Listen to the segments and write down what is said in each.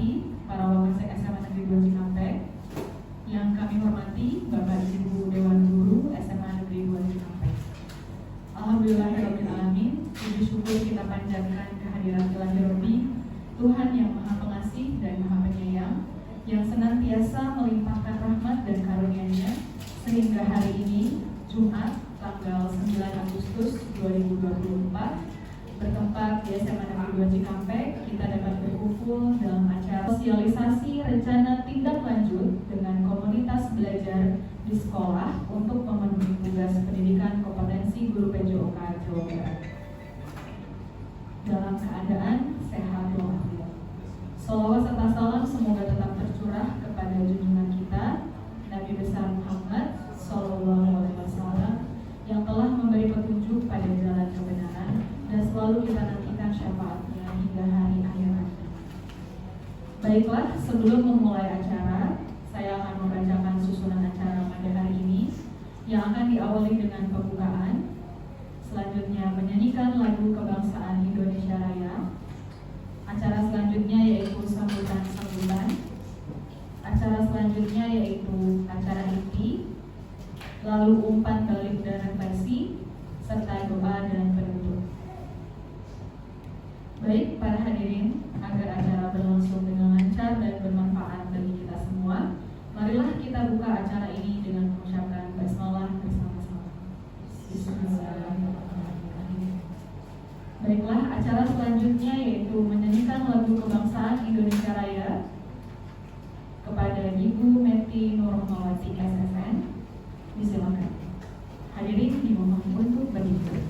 hormati para Wawasek SMA Negeri 2 Cikampek, yang kami hormati Bapak Ibu Dewan Guru SMA Negeri 2 Cikampek. Alhamdulillahirrahmanirrahim, puji syukur kita panjatkan kehadiran Ilahi Rabbi, Tuhan yang Maha Pengasih dan Maha Penyayang, yang senantiasa melimpahkan rahmat dan karunia-Nya sehingga hari ini, Jumat, tanggal 9 Agustus 2024, bertempat di SMA Negeri 2 Cikampek, kita dapat berkumpul dalam acara sosialisasi rencana tindak lanjut dengan komunitas belajar di sekolah untuk memenuhi tugas pendidikan kompetensi guru PJOK Jawa Barat. Dalam keadaan sehat walafiat. Shalawat serta salam semoga tetap tercurah kepada junjungan kita Nabi besar Muhammad Sallallahu Alaihi Wasallam yang telah memberi petunjuk pada jalan kebenaran dan selalu kita nantikan syafaatnya hingga hari akhirat. Baiklah, sebelum memulai acara, saya akan membacakan susunan acara pada hari ini yang akan diawali dengan pembukaan. Selanjutnya menyanyikan lagu kebangsaan Indonesia Raya. Acara selanjutnya yaitu sambutan-sambutan. Acara selanjutnya yaitu acara inti, lalu umpan balik dan refleksi, serta doa dan penutup. Baik, para hadirin, agar acara berlangsung dengan lancar dan bermanfaat bagi kita semua, marilah kita buka acara ini dengan mengucapkan basmalah bersama-sama. Bismillahirrahmanirrahim. Baiklah, acara selanjutnya yaitu menyanyikan lagu kebangsaan Indonesia Raya kepada Ibu Meti Nurmawati SSN. Disilakan. Hadirin dimohon untuk berdiri.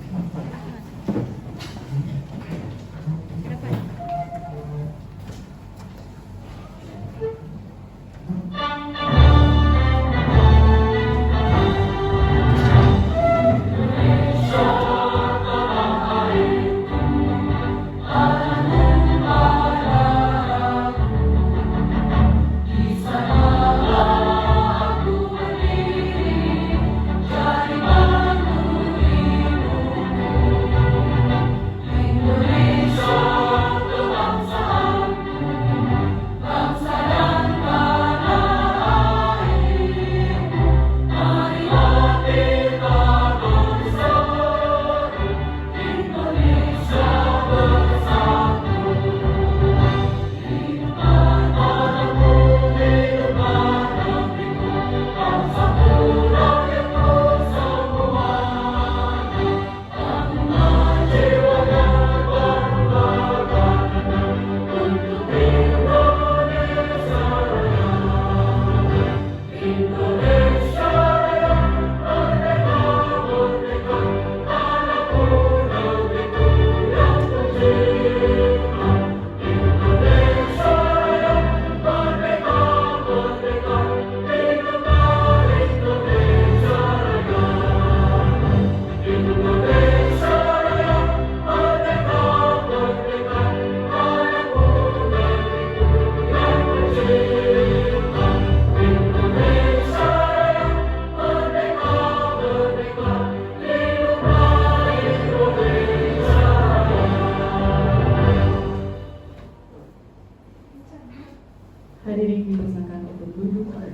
Hadirin dipersilakan untuk duduk pada.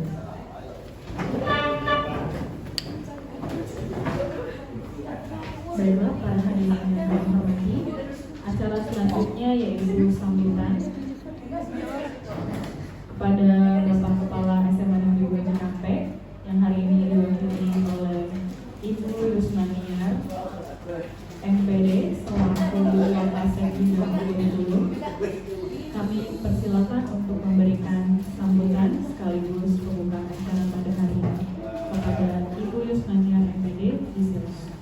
Baiklah, para hadirin yang kami hormati, acara selanjutnya yaitu sambutan kepada Bapak Kepala SMA Negeri 2 Cikampek yang hari ini diwakili oleh Ibu Rusmania MPD selaku Kapolsek Bidang Guru. Kami persilakan untuk memberikan sambutan sekaligus pembukaan acara pada hari ini kepada Ibu Yusmania MPD. Disilakan.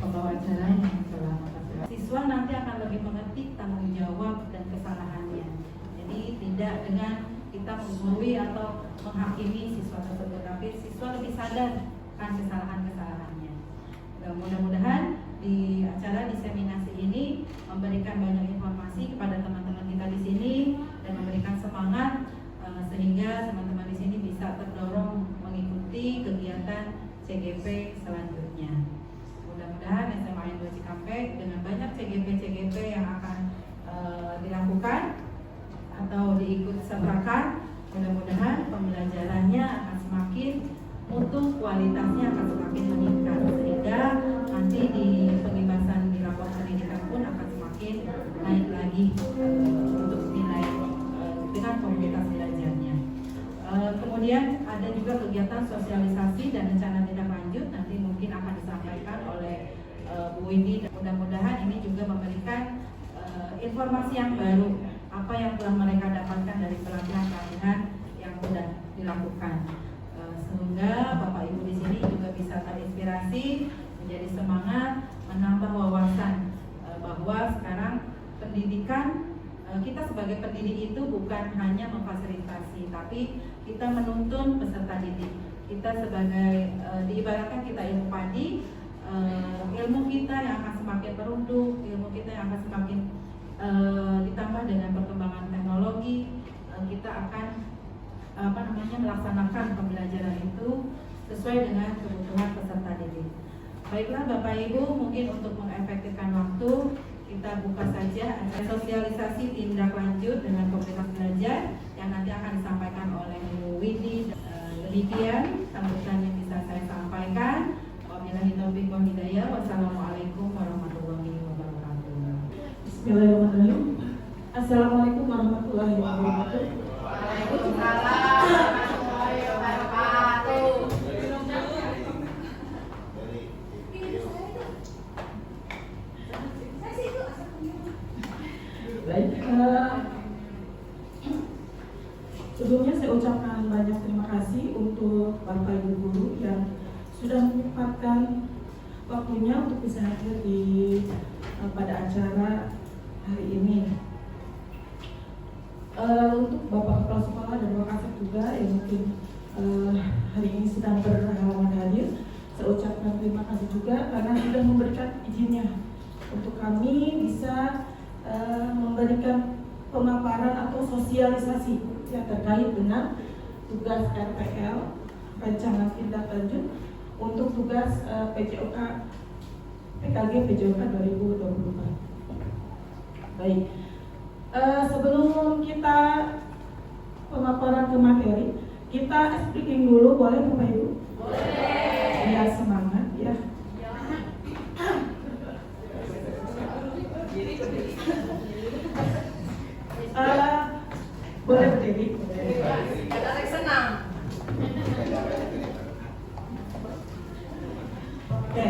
Pembawa acara yang telah mengatakan. Siswa nanti akan lebih mengerti tanggung jawab dan kesalahannya. Jadi tidak dengan kita menggurui atau menghakimi siswa tersebut, tapi siswa lebih sadar akan kesalahan-kesalahannya. Mudah-mudahan di acara diseminasi ini memberikan banyak informasi kepada teman-teman kita di sini dan memberikan semangat sehingga teman-teman di sini bisa terdorong mengikuti kegiatan CGP selanjutnya. Mudah-mudahan SMA 2 Cikampek dengan banyak CGP kesetaraan, mudah-mudahan pembelajarannya akan semakin mutu, kualitasnya akan semakin meningkat, sehingga nanti di pengibasan di rapor pendidikan pun akan semakin naik lagi untuk nilai dengan komunitas belajarnya. Kemudian ada juga kegiatan sosialisasi dan rencana tindak lanjut, nanti mungkin akan disampaikan oleh Bu Windy. Mudah-mudahan ini juga memberikan informasi yang baru, apa yang telah mereka dapatkan dari pelatihan-pelatihan yang sudah dilakukan, sehingga Bapak Ibu di sini juga bisa terinspirasi, menjadi semangat, menambah wawasan bahwa sekarang pendidikan, kita sebagai pendidik itu bukan hanya memfasilitasi, tapi kita menuntun peserta didik. Kita sebagai diibaratkan kita ilmu padi, ilmu kita yang akan semakin merunduk, ilmu kita yang akan semakin ditambah dengan perkembangan teknologi, kita akan melaksanakan pembelajaran itu sesuai dengan kebutuhan peserta didik. Baiklah Bapak Ibu, mungkin untuk mengefektifkan waktu, kita buka saja sosialisasi tindak lanjut dengan komunitas belajar yang nanti akan disampaikan oleh Bu Windy. Demikian sambutan yang bisa saya sampaikan. Wabillahi taufiq wal hidayah. Wassalamualaikum warahmatullahi wabarakatuh. Bismillahirrahmanirrahim. Assalamualaikum warahmatullahi wabarakatuh. Waalaikumsalam warahmatullahi wabarakatuh. Baik, sebelumnya saya ucapkan banyak terima kasih untuk Bapak Ibu Guru yang sudah menyempatkan waktunya untuk bisa hadir di pada acara hari ini. Untuk Bapak Kepala Sekolah dan Wakasek juga yang mungkin hari ini sedang berhalangan hadir, saya ucapkan terima kasih juga karena sudah memberikan izinnya untuk kami bisa memberikan pemaparan atau sosialisasi yang terkait dengan tugas RPL, rancangan tindak lanjut untuk tugas PJOK PKG PJOK 2024. Baik, sebelum kita pemaparan ke materi, kita speaking dulu, boleh Bapak Ibu? Boleh. Ya, semangat ya. Boleh berdiri. Ada senang. Oke.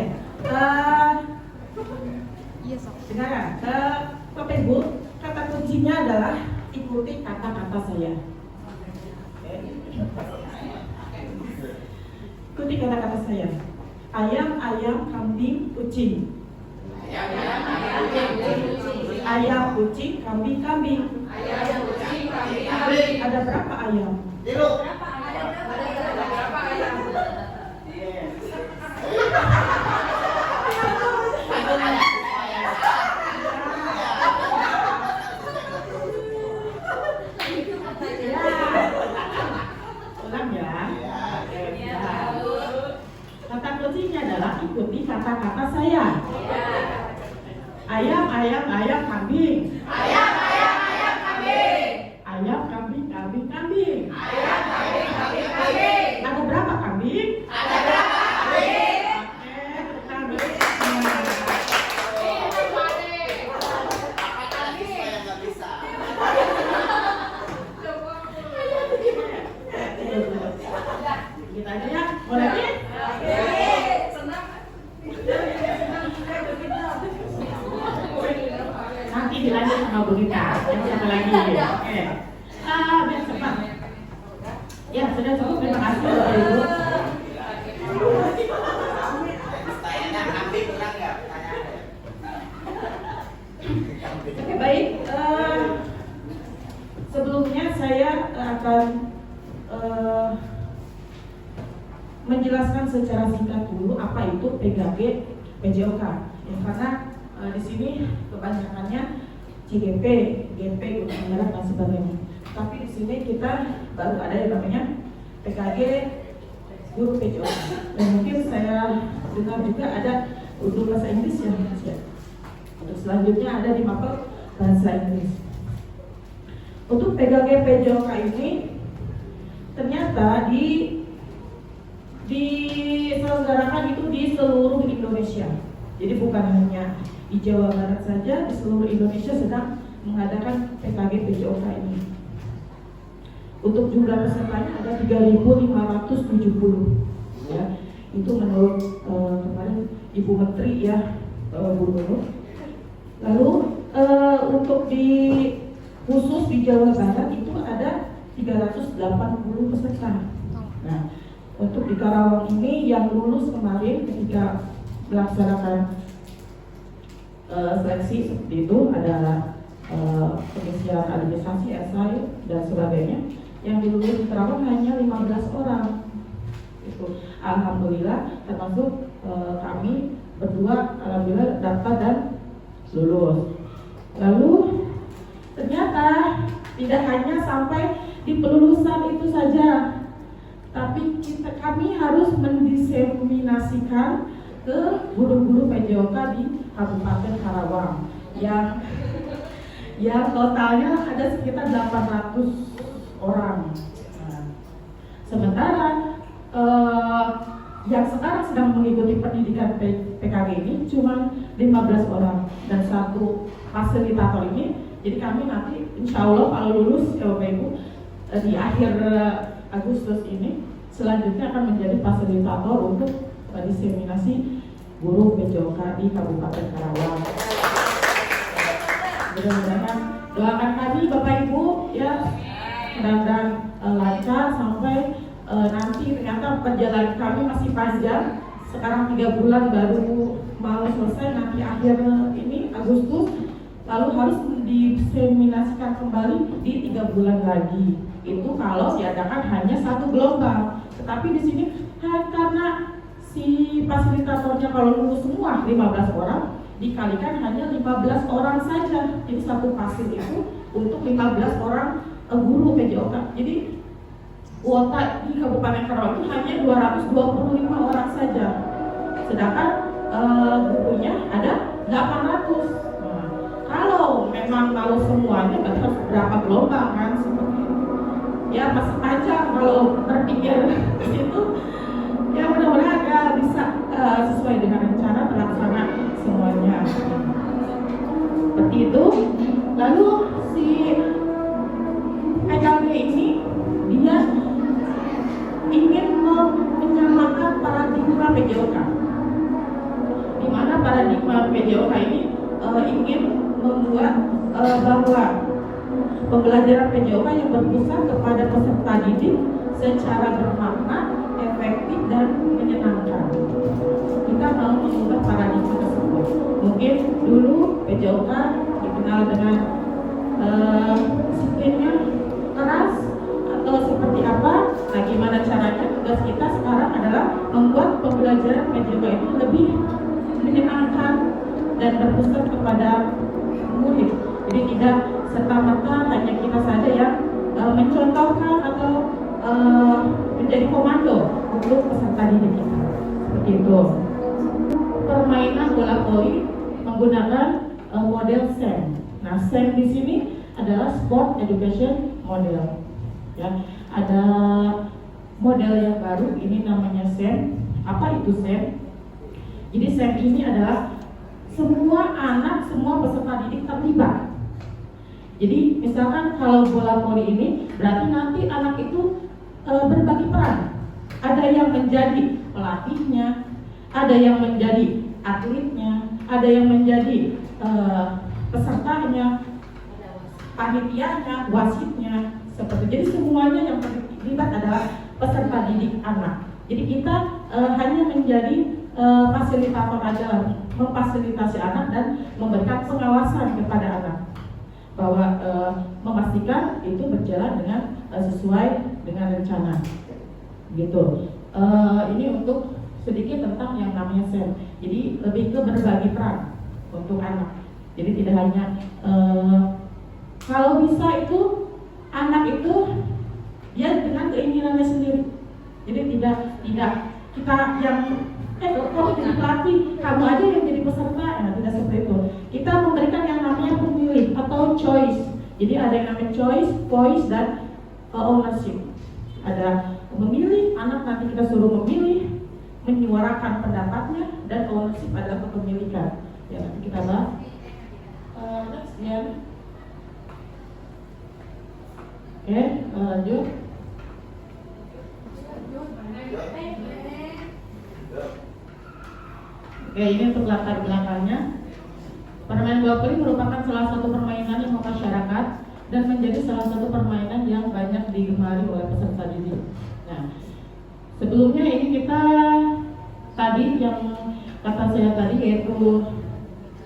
Dengarkan, Bapak Ibu, kata kuncinya adalah ikuti kata-kata saya. Ikuti kata-kata saya. Ayam, ayam, kambing, kucing. Ayam, kucing, kambing, kambing. Ayam, kucing, kambing, kambing. Ada berapa ayam? Berapa ayam? Ulang ya. Kata kuncinya adalah ikuti kata-kata saya. Ayam, ayam, ayam, kambing. Ayam, ayam, ayam, kambing. Ayam, kambing, kambing, kambing. Ayam, kambing, kambing, kambing. Ada berapa kambing? Ada berapa kambing? Kita aja ya, boleh ya? Nanti dilanjut sama Bu Rita, yang siapa lagi? Oke. Biar cepat. Ya, sudah cukup. Terima kasih Bapak Ibu. Oke, baik. Sebelumnya saya akan menjelaskan secara singkat dulu apa itu PKG PJOK. Ya, karena di sini kebanyakannya CGP, GP, Guru dan sebagainya. Tapi di sini kita baru ada yang namanya PKG Guru PJOK. Dan mungkin saya dengar juga ada guru bahasa Inggris ya. Untuk selanjutnya ada di mapel bahasa Inggris. Untuk PKG PJOK ini ternyata diselenggarakan itu di seluruh Indonesia. Jadi bukan hanya di Jawa Barat saja, di seluruh Indonesia sedang mengadakan PKG PJOK ini. Untuk jumlah pesertanya ada 3.570, ya. Itu menurut kemarin Ibu Menteri, ya, Bu Nurul. Lalu untuk khusus di Jawa Barat itu ada 380 peserta. Nah, untuk di Karawang ini yang lulus kemarin ketika melaksanakan seleksi seperti itu adalah pengisian administrasi, esai dan sebagainya. Yang lulus di Karawang hanya 15 orang. Itu alhamdulillah, termasuk kami berdua alhamdulillah dapat dan lulus. Lalu ternyata tidak hanya sampai di pelulusan itu saja, tapi kami harus mendiseminasikan ke guru-guru PJOK di Kabupaten Karawang yang totalnya ada sekitar 800 orang. Nah, sementara yang sekarang sedang mengikuti pendidikan PKG ini cuma 15 orang dan satu fasilitator ini. Jadi kami nanti insya Allah kalau lulus Bapak Ibu di akhir Agustus ini selanjutnya akan menjadi fasilitator untuk diseminasi guru PJOK di Kabupaten Karawang. Mudah-mudahan doakan kami Bapak Ibu, ya, mudah-mudahan lancar sampai nanti. Ternyata perjalanan kami masih panjang. Sekarang 3 bulan baru mau selesai, nanti akhir ini Agustus, lalu harus diseminasikan kembali di 3 bulan lagi. Itu kalau diadakan hanya 1 gelombang. Tetapi di sini karena si fasilitatornya kalau lulus semua 15 orang, dikalikan hanya 15 orang saja. Jadi satu fasil itu untuk 15 orang guru PJOK. Jadi kuota di Kabupaten Karawang itu hanya 225 orang saja. Sedangkan gurunya ada 800. Nah, kalau memang mau semuanya berarti harus berapa gelombang kan, seperti itu. Ya masih panjang kalau berpikir itu. Ya mudah-mudahan ya bisa sesuai dengan rencana terlaksana semuanya. Seperti itu. Lalu si PKG ini dia ingin menyamakan paradigma PJOK, di mana paradigma PJOK ini ingin membuat bahwa pembelajaran PJOK yang berpusat kepada peserta didik secara bermakna, efektif dan menyenangkan. Kita mau mengubah paradigma tersebut. Mungkin dulu PJOK dikenal dengan disiplinnya keras atau seperti apa. Nah, gimana caranya? Tugas kita sekarang adalah membuat pembelajaran PJOK itu lebih menyenangkan dan berpusat kepada murid. Jadi tidak serta-merta hanya kita saja yang mencontohkan atau menjadi komando untuk peserta didik kita. Seperti itu. Permainan bola voli menggunakan model SEM. Nah, SEM di sini adalah Sport Education Model. Ya, ada model yang baru, ini namanya SEM. Apa itu SEM? Jadi SEM ini adalah semua anak, semua peserta didik terlibat. Jadi misalkan kalau bola voli ini berarti nanti anak itu berbagi peran. Ada yang menjadi pelatihnya, ada yang menjadi atletnya, ada yang menjadi pesertanya, panitianya, wasitnya, seperti itu. Jadi semuanya yang terlibat adalah peserta didik anak. Jadi kita hanya menjadi fasilitator aja, memfasilitasi anak dan memberikan pengawasan kepada anak bahwa memastikan itu berjalan dengan sesuai dengan rencana. Gitu. Ini untuk sedikit tentang yang namanya SEM. Jadi lebih ke berbagi peran untuk anak. Jadi tidak hanya kalau bisa itu anak itu dia dengan keinginannya sendiri. Jadi tidak kita yang kalau jadi pelatih kamu aja yang jadi peserta, tidak seperti itu. Kita memberikan yang namanya pemilih atau choice. Jadi ada yang namanya choice, voice, dan ownership. Ada memilih, anak nanti kita suruh memilih, menyuarakan pendapatnya, dan ownership adalah kepemilikan. Ya, nanti kita bahas. Next, ya. Oke, lanjut. Oke, ini untuk latar belakangnya. Permainan bola voli merupakan salah satu permainan yang memasyarakat dan menjadi salah satu permainan yang banyak digemari oleh peserta didik. Nah, sebelumnya ini kita tadi yang kata saya tadi yaitu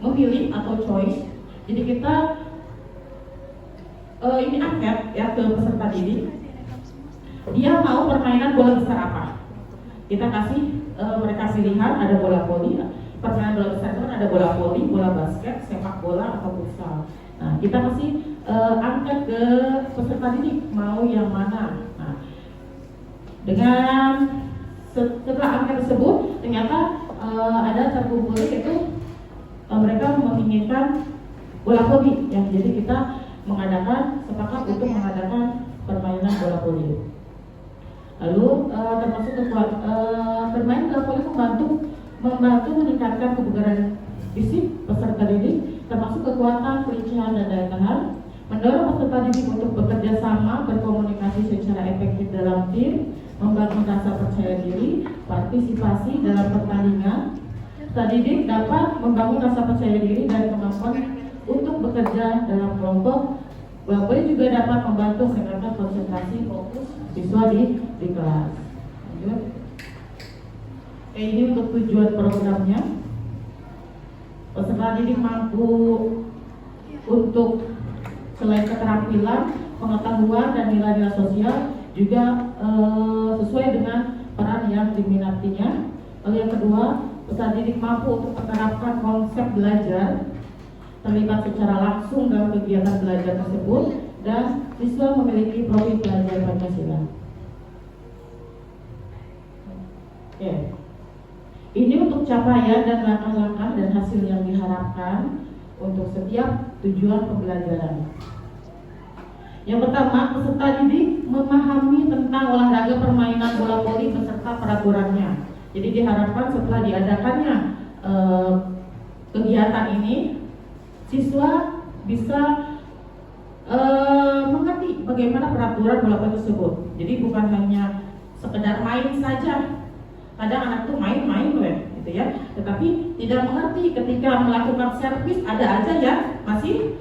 memilih atau choice. Jadi kita ini angket ya ke peserta didik. Dia mau permainan bola besar apa? Kita kasih mereka pilihan, ada bola voli. Permainan bola besar itu kan ada bola voli, bola basket, sepak bola, atau futsal. Nah, kita kasih angket ke peserta didik mau yang mana. Nah, dengan setelah angket tersebut ternyata ada terkumpul itu mereka menginginkan bola voli ya. Jadi kita sepakat untuk mengadakan permainan bola voli. Lalu termasuk bermain bola voli membantu meningkatkan kebugaran fisik peserta didik, termasuk kekuatan, kelincahan, dan daya tahan, mendorong peserta didik untuk bekerja sama, berkomunikasi secara efektif dalam tim, membangun rasa percaya diri, partisipasi dalam pertandingan. Peserta didik dapat membangun rasa percaya diri dan kemampuan untuk bekerja dalam kelompok. Bola voli juga dapat membantu meningkatkan konsentrasi, fokus siswa di kelas. Lanjut. Ini untuk tujuan programnya. Peserta didik mampu untuk selain keterampilan, pengetahuan, dan nilai-nilai sosial juga sesuai dengan peran yang diminatinya. Lalu yang kedua, peserta didik mampu untuk menerapkan konsep belajar, terlibat secara langsung dalam kegiatan belajar tersebut, dan siswa memiliki profil belajar Pancasila. Oke. Ini untuk capaian dan langkah-langkah dan hasil yang diharapkan untuk setiap tujuan pembelajaran. Yang pertama, peserta didik memahami tentang olahraga permainan bola voli beserta peraturannya. Jadi diharapkan setelah diadakannya kegiatan ini, siswa bisa mengerti bagaimana peraturan bola voli tersebut. Jadi bukan hanya sekedar main saja. Kadang anak tuh main-main gitu ya, tetapi tidak mengerti ketika melakukan servis ada aja ya masih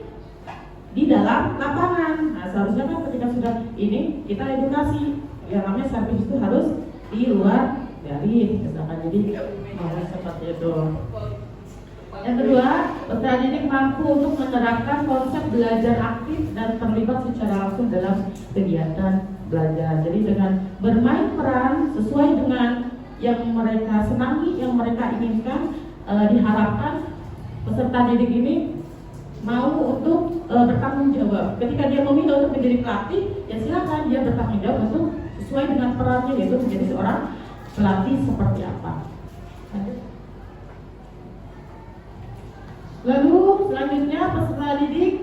di dalam lapangan. Nah, seharusnya kan ketika sudah ini kita edukasi yang namanya servis itu harus di luar dari misalkan, jadi seperti itu. Yang kedua, peserta didik mampu untuk menerapkan konsep belajar aktif dan terlibat secara langsung dalam kegiatan belajar. Jadi dengan bermain peran sesuai dengan yang mereka senangi, yang mereka inginkan, diharapkan peserta didik ini mau untuk bertanggung jawab. Ketika dia memilih untuk menjadi pelatih, ya silakan dia bertanggung jawab untuk sesuai dengan perannya, yaitu menjadi seorang pelatih seperti apa. Lalu selanjutnya peserta didik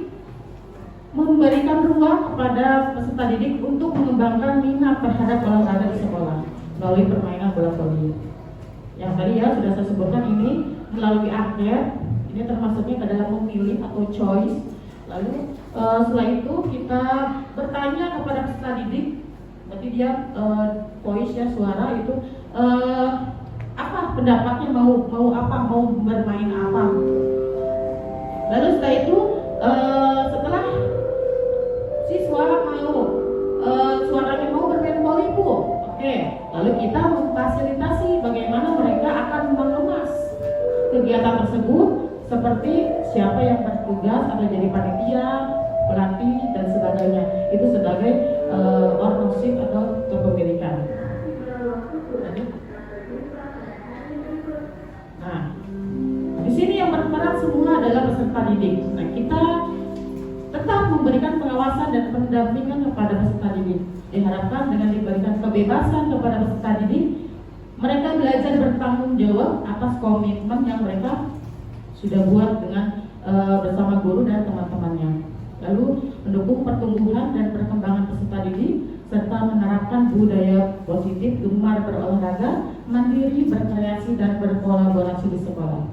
memberikan ruang kepada peserta didik untuk mengembangkan minat terhadap olahraga di sekolah melalui permainan bola voli. Yang tadi ya sudah saya sebutkan, ini melalui angket, ini termasuknya ke dalam memilih atau choice. Lalu setelah itu kita bertanya kepada peserta didik, berarti dia voice ya, suara itu apa pendapatnya, mau apa, mau bermain apa. Lalu setelah itu setelah siswa mau suaranya mau bermain voli bu, oke. Lalu kita memfasilitasi bagaimana mereka akan mengemas kegiatan tersebut, seperti siapa yang bertugas atau jadi panitia, pelatih, dan sebagainya. Itu sebagai ownership atau kepemilikan. Nah, di sini yang berperan semua adalah peserta didik. Nah, kita tetap memberikan pengawasan dan pendampingan kepada peserta didik. Diharapkan dengan diberikan kebebasan kepada peserta didik, mereka belajar bertanggung jawab atas komitmen yang mereka sudah buat dengan bersama guru dan teman-temannya. Lalu mendukung pertumbuhan dan perkembangan peserta didik serta menerapkan budaya positif, gemar berolahraga, mandiri, berkreasi, dan berkolaborasi di sekolah.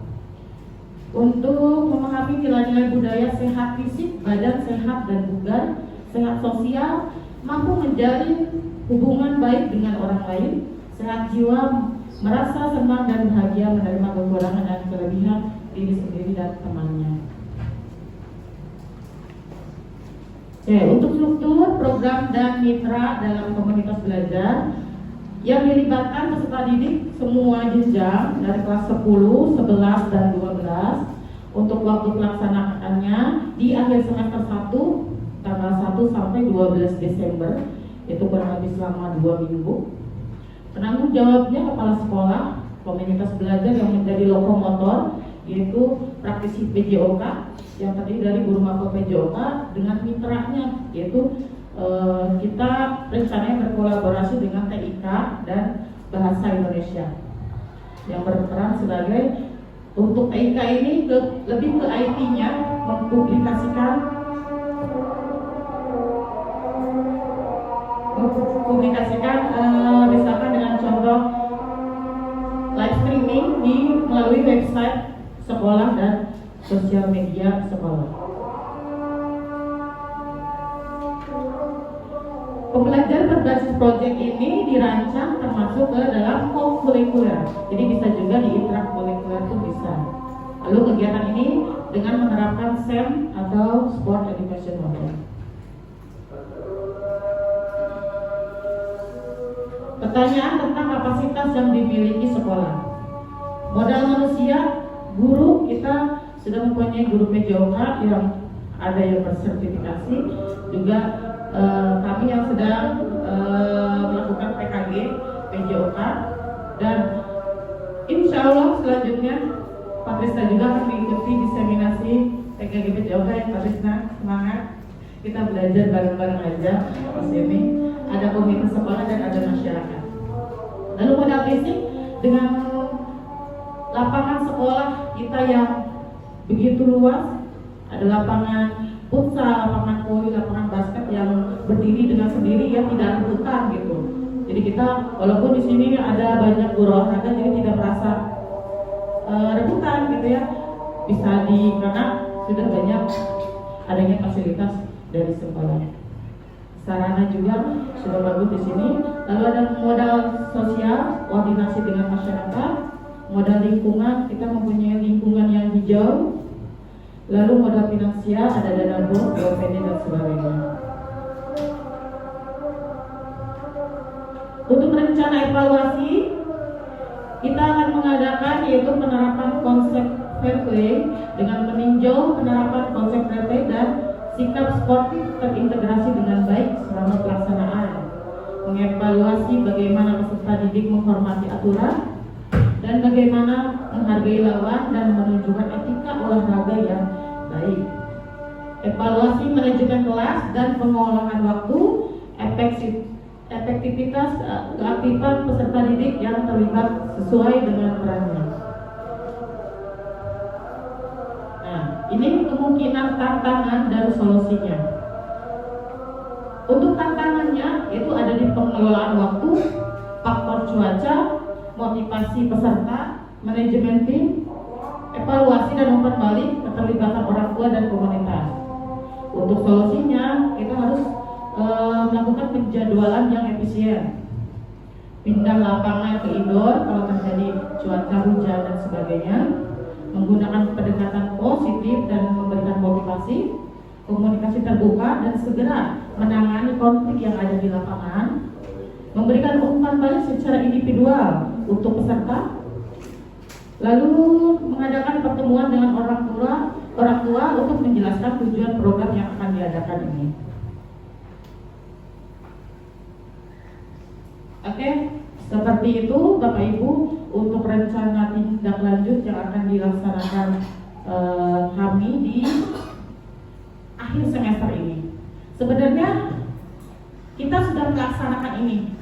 Untuk memahami nilai-nilai budaya sehat fisik, badan sehat dan bugar, sehat sosial, mampu menjalin hubungan baik dengan orang lain, sehat jiwa, merasa senang dan bahagia menerima kekurangan dan kelebihan diri sendiri dan temannya. Oke, untuk struktur, program, dan mitra dalam komunitas belajar yang dilibatkan peserta didik semua jenjang dari kelas 10, 11, dan 12 untuk waktu pelaksanaannya di akhir semester 1 tanggal 1 sampai 12 Desember, itu kurang lebih selama 2 minggu. Penanggung jawabnya kepala sekolah, komunitas belajar yang menjadi lokomotor, yaitu praktisi PJOK yang terdiri dari guru makro PJOK dengan mitranya, yaitu kita rencananya berkolaborasi dengan TIK dan Bahasa Indonesia yang berperan sebagai, untuk TIK ini lebih ke IT-nya, mempublikasikan misalkan dengan contoh live streaming melalui website sekolah dan sosial media sekolah. Pembelajaran berbasis project ini dirancang termasuk ke dalam co-curricular, jadi bisa juga di intrakurikuler itu bisa. Lalu kegiatan ini dengan menerapkan SEM atau Sport Education Model. Pertanyaan tentang kapasitas yang dimiliki sekolah. Modal manusia, guru kita sudah mempunyai guru PJOK yang ada yang bersertifikasi, juga kami yang sedang melakukan PKG PJOK, dan insya Allah selanjutnya Pak Krisna juga akan mengikuti diseminasi PKG PJOK ya Pak Krisna, semangat, kita belajar bareng-bareng aja di sini. Ada komunitas sekolah dan ada masyarakat. Lalu modal fisik dengan lapangan sekolah kita yang begitu luas, ada lapangan futsal, lapangan voli, lapangan basket yang berdiri dengan sendiri ya, tidak rebutan gitu. Jadi kita walaupun di sini ada banyak guru olahraga, jadi tidak merasa rebutan gitu ya, bisa karena sudah banyak adanya fasilitas dari sekolah. Sarana juga sudah bagus di sini. Lalu ada modal sosial, koordinasi dengan masyarakat, modal lingkungan, kita mempunyai lingkungan yang hijau. Lalu modal finansial, ada dana bos, BOPD dan sebagainya. Untuk rencana evaluasi, kita akan mengadakan yaitu penerapan konsep fair play dengan meninjau penerapan konsep fair play dan sikap sportif terintegrasi dengan baik selama pelaksanaan, mengevaluasi bagaimana peserta didik menghormati aturan dan bagaimana menghargai lawan dan menunjukkan etika olahraga yang baik. Evaluasi manajemen kelas dan pengolahan waktu, efektivitas keaktifan peserta didik yang terlibat sesuai dengan perannya. Ini kemungkinan tantangan dan solusinya. Untuk tantangannya itu ada di pengelolaan waktu, faktor cuaca, motivasi peserta, manajemen tim, evaluasi dan umpan balik, keterlibatan orang tua dan komunitas. Untuk solusinya kita harus melakukan penjadwalan yang efisien, pindah lapangan ke indoor kalau terjadi cuaca hujan dan sebagainya, menggunakan pendekatan positif dan memberikan motivasi, komunikasi terbuka dan segera menangani konflik yang ada di lapangan, memberikan umpan balik secara individual untuk peserta, lalu mengadakan pertemuan dengan orang tua untuk menjelaskan tujuan program yang akan diadakan ini. Oke, seperti itu Bapak Ibu untuk rencana tindak lanjut yang akan dilaksanakan kami di akhir semester ini. Sebenarnya kita sudah melaksanakan ini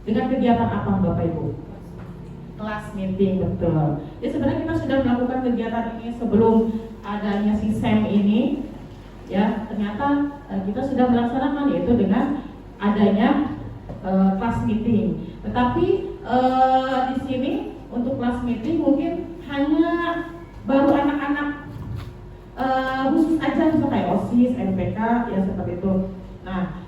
dengan kegiatan apa Bapak Ibu? Kelas meeting, betul. Jadi sebenarnya kita sudah melakukan kegiatan ini sebelum adanya si SEM ini. ya ternyata kita sudah melaksanakan, yaitu dengan adanya class meeting. Tetapi di sini untuk class meeting mungkin hanya baru anak-anak khusus aja, misalnya kayak OSIS, MPK, ya seperti itu. Nah,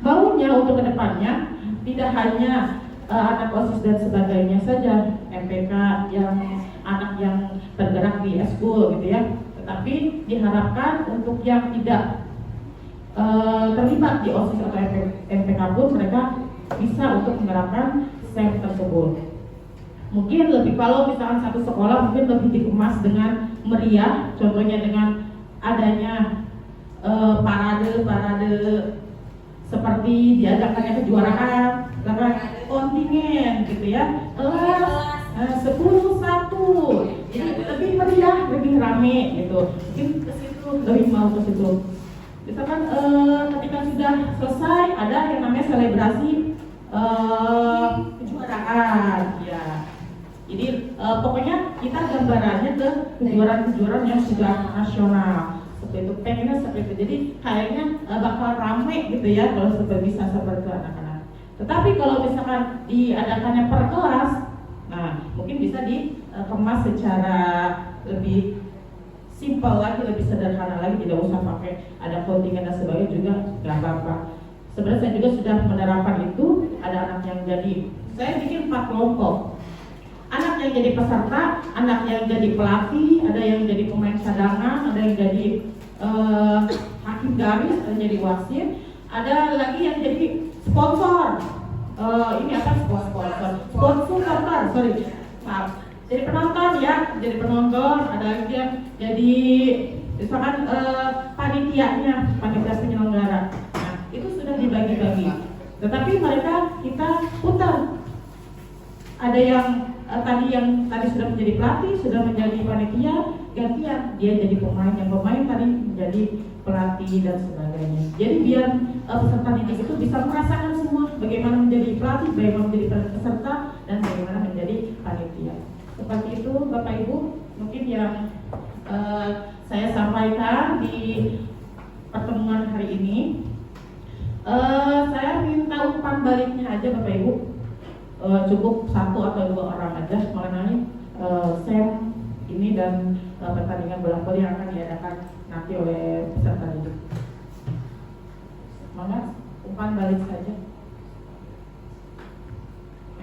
maunya untuk kedepannya tidak hanya anak OSIS dan sebagainya saja, MPK yang anak yang bergerak di eskul gitu ya, tetapi diharapkan untuk yang tidak terlibat di OSIS atau MPK pun mereka bisa untuk menerapkan SEM tersebut. Mungkin lebih, kalau misalkan satu sekolah mungkin lebih dikemas dengan meriah, contohnya dengan adanya parade seperti diadakannya kejuaraan, kontingen gitu ya, kelas 10-1, jadi lebih meriah, lebih rame gitu. Mungkin ke situ, lebih mau ke situ. Misalkan ketika sudah selesai ada yang namanya selebrasi kejuaraan, ya. Jadi pokoknya kita gambarannya ke kejuaraan-kejuaraan yang sudah nasional. Seperti itu, pengennya seperti itu. Jadi kayaknya bakal rame gitu ya kalau bisa seperti itu anak-anak. Tetapi kalau misalkan diadakannya per kelas, nah mungkin bisa dikemas secara lebih simpel lagi, lebih sederhana lagi, tidak usah pakai ada kontingen dan sebagainya juga nggak apa-apa. Sebenarnya saya juga sudah menerapkan itu. Ada anak yang jadi, saya bikin 4 kelompok. Anak yang jadi peserta, anak yang jadi pelatih, ada yang jadi pemain cadangan, ada yang jadi hakim garis, ada yang jadi wasit, ada lagi yang jadi sponsor. Ini apa sponsor, sorry, maaf. Jadi penonton ya, jadi penonton, ada lagi yang jadi misalkan panitia penyelenggara. Nah, itu sudah dibagi-bagi. Tetapi mereka kita putar. Ada yang tadi sudah menjadi pelatih, sudah menjadi panitia, gantian dia jadi pemain, yang pemain tadi menjadi pelatih dan sebagainya. Jadi biar peserta didik itu bisa merasakan semua bagaimana menjadi pelatih, bagaimana menjadi peserta, dan bagaimana menjadi panitia. Seperti itu Bapak Ibu, mungkin yang saya sampaikan di pertemuan hari ini. Saya minta umpan baliknya aja Bapak Ibu. Cukup 1 atau 2 orang aja mengenai SEM ini dan pertandingan bola voli yang akan diadakan nanti oleh peserta didik. Semangat, umpan balik saja.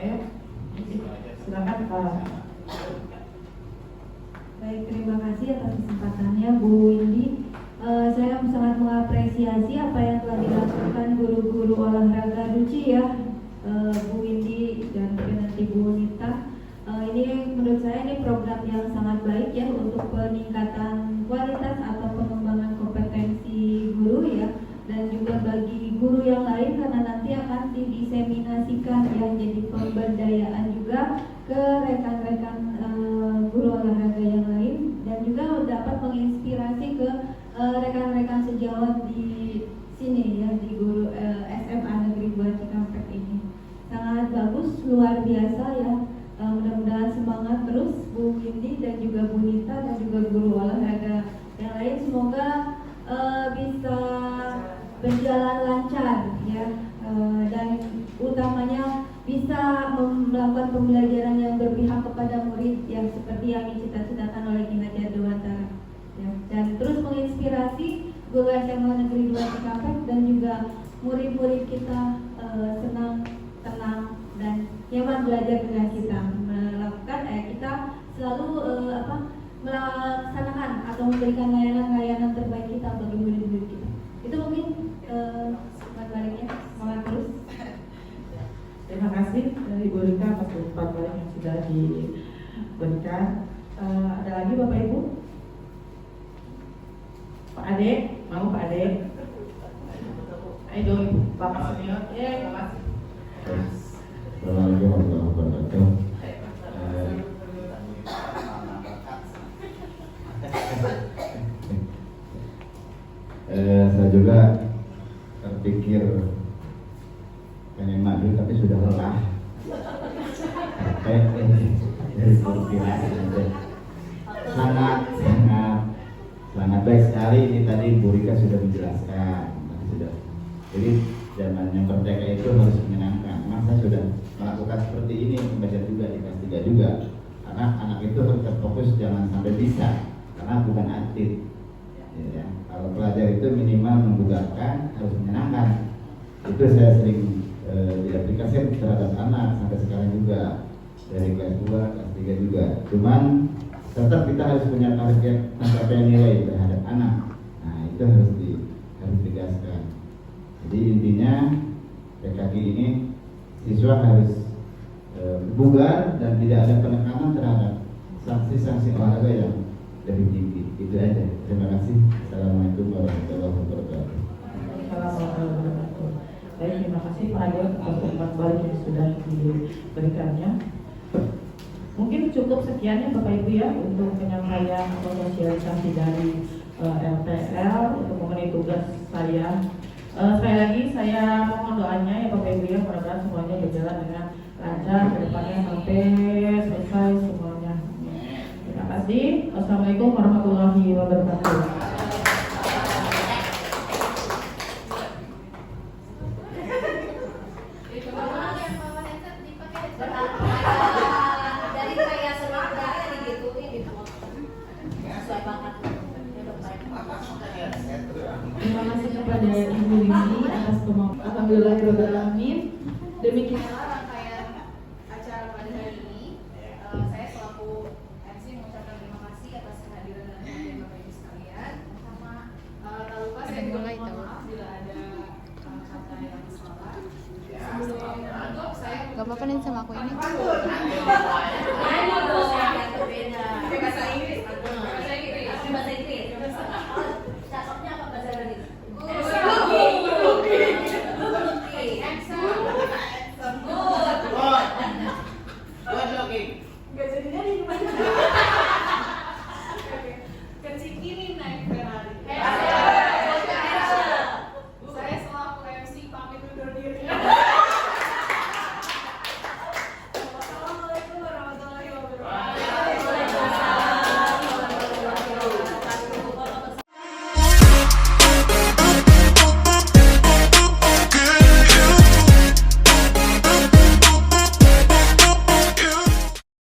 Ayo, silakan Pak. Baik, terima kasih atas kesempatannya Bu Windy. Saya sangat mengapresiasi apa yang telah dilakukan guru-guru olahraga Ruci ya, Bu Windy dan nanti Bu Nita. Ini menurut saya ini program yang sangat baik ya untuk peningkatan kualitas atau pengembangan kompetensi guru ya, dan juga bagi guru yang lain karena nanti akan didiseminasikan ya, jadi pemberdayaan juga ke rekan-rekan guru olahraga yang lain, dan juga dapat menginspirasi ke rekan-rekan sejawat di sini ya, di guru SMA Negeri 2 Cikampek ini. Sangat bagus, luar biasa ya. Mudah-mudahan semangat terus Bu Windy dan juga Bu Nita dan juga guru olahraga yang lain, semoga bisa berjalan lancar ya, dan utamanya bisa melakukan pembelajaran yang berpihak kepada murid yang seperti yang dicita-citakan oleh Kinerja Dewantara ya, dan terus menginspirasi guru SMA Negeri 2 Cikampek dan juga murid-murid kita senang, tenang, dan nyaman belajar dengan kita, melakukan kita selalu melaksanakan atau memberikan layanan-layanan terbaik kita bagi murid-murid kita. Itu mungkin umpan baliknya, semangat terus. Terima kasih dari Bu Rika atas umpan balik yang sudah diberikan. Ada lagi Bapak Ibu? Pak Ade, mau Pak Ade? Ayo Ibu, Bapak senior. Terima kasih. Assalamualaikum warahmatullahi wabarakatuh. Saya juga terpikir pengen maju tapi sudah lelah. Dari perkiraan sangat baik sekali ini tadi Bu Rika sudah menjelaskan, jadi zamannya merdeka itu harus menyenangkan. Memang saya sudah melakukan seperti ini, membaca juga di kelas 3 juga. Karena anak itu harus terfokus, jangan sampai bisa, karena bukan atlet. Ya, kalau pelajar itu minimal membugarkan, harus menyenangkan. Itu saya sering diaplikasikan terhadap anak sampai sekarang juga, dari kelas 2, kelas 3 juga. Cuman tetap kita harus punya target pencapaian nilai terhadap anak. Nah itu harus ditegaskan. Jadi intinya PKG ini siswa harus bugar dan tidak ada penekanan terhadap sanksi-sanksi olahraga yang lebih tinggi. Itu aja. Terima kasih. Assalamualaikum warahmatullahi wabarakatuh. Baik, terima kasih Pak Adil atas umpan balik yang sudah diberikannya. Mungkin cukup sekiannya Bapak Ibu ya untuk penyampaian atau sosialisasi dari LPL untuk memenuhi tugas saya. Sekali lagi saya mohon doanya ya Bapak Ibu ya, mudah-mudahan semuanya berjalan dengan lancar ke depannya sampai selesai semuanya. Terima kasih. Wassalamualaikum warahmatullahi wabarakatuh. Terima kasih kepada Ibu Windy atas kemampuan. Alhamdulillahirobbilalamin. Demikian